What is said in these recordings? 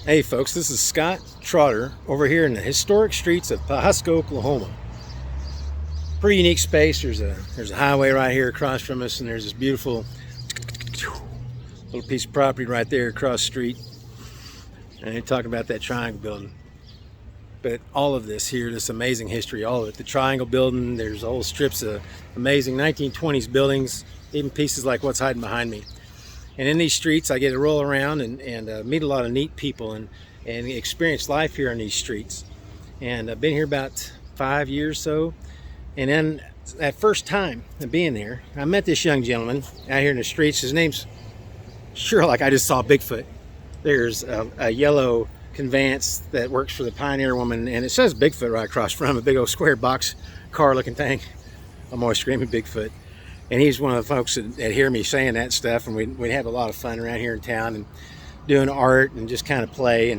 Hey folks, this is Scott Trotter over here in the historic streets of Pawhuska, Oklahoma. Pretty unique space. There's a highway right here across from us, and there's this beautiful little piece of property right there across the street. And they're talking about that triangle building. But all of this here, this amazing history, all of it. The triangle building, there's whole strips of amazing 1920s buildings, even pieces like what's hiding behind me. And in these streets, I get to roll around and meet a lot of neat people and experience life here on these streets. And I've been here about 5 years or so. And then that first time of being there, I met this young gentleman out here in the streets. His name's Sherlock. I just saw Bigfoot. There's a yellow conveyance that works for the Pioneer Woman, and it says Bigfoot right across from a big old square box car looking thing. I'm always screaming Bigfoot. And he's one of the folks that hear me saying that stuff, and we'd have a lot of fun around here in town and doing art and just kind of play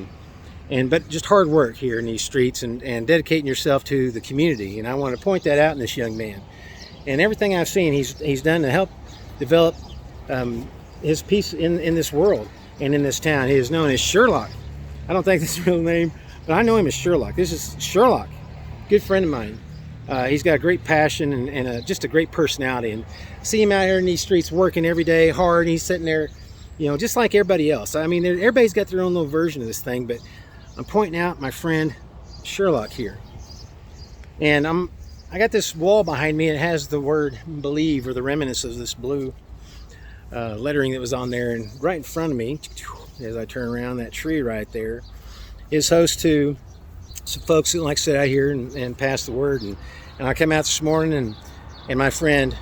but just hard work here in these streets and dedicating yourself to the community. And I want to point that out in this young man. And everything I've seen he's done to help develop his piece in this world and in this town. He is known as Sherlock. I don't think that's his real name, but I know him as Sherlock. This is Sherlock, good friend of mine. He's got a great passion and just a great personality, and see him out here in these streets working every day hard. He's sitting there, just like everybody else. I mean, everybody's got their own little version of this thing, but I'm pointing out my friend Sherlock here. And I got this wall behind me. It has the word believe, or the remnants of this blue lettering that was on there. And right in front of me, as I turn around, that tree right there is host to some folks that like to sit out here and pass the word. And I come out this morning and my friend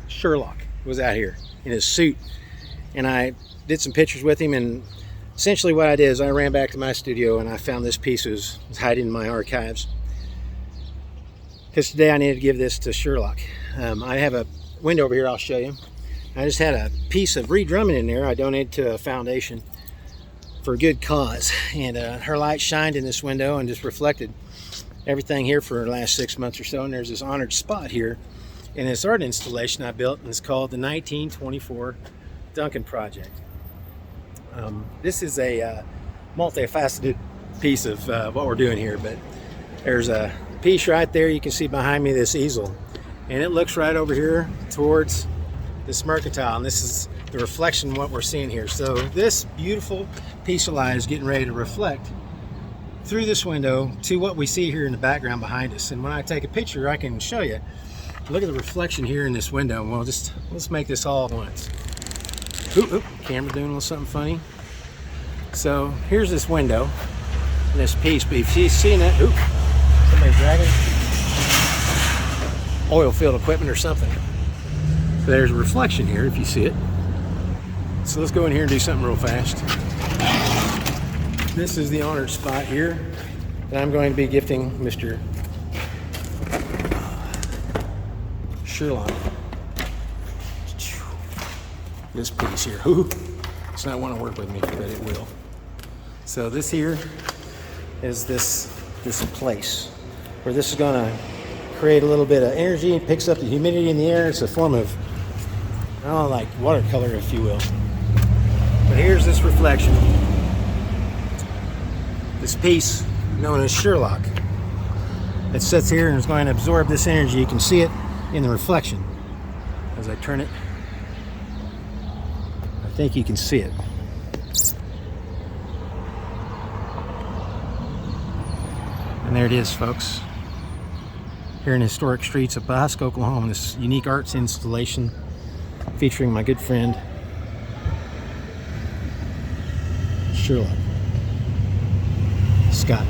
Sherlock was out here in his suit, and I did some pictures with him. And essentially what I did is I ran back to my studio and I found this piece was hiding in my archives, because today I needed to give this to Sherlock. I have a window over here I'll show you. I just had a piece of redrumming in there I donated to a foundation for a good cause, and her light shined in this window and just reflected everything here for the last 6 months or so. And there's this honored spot here in this art installation I built, and it's called the 1924 Duncan Project. This is a multifaceted piece of what we're doing here, but there's a piece right there you can see behind me, this easel, and it looks right over here towards this mercantile, and this is the reflection of what we're seeing here. So this beautiful piece of light is getting ready to reflect through this window to what we see here in the background behind us. And when I take a picture, I can show you. Look at the reflection here in this window. Well, let's make this all at once. Oop, camera doing a little something funny. So here's this window and this piece, but if you've seen that, somebody's dragging oil field equipment or something. So there's a reflection here if you see it. So let's go in here and do something real fast. This is the honored spot here that I'm going to be gifting Mr. Sherlock. This piece here. It's not want to work with me, but it will. So this here is this place where this is going to create a little bit of energy. It picks up the humidity in the air. It's a form of, like watercolor, if you will. But here's this reflection. This piece known as Sherlock. It sits here and is going to absorb this energy. You can see it in the reflection. As I turn it, I think you can see it. And there it is, folks. Here in the historic streets of Pawhuska, Oklahoma, this unique arts installation featuring my good friend Sherlock. Scott.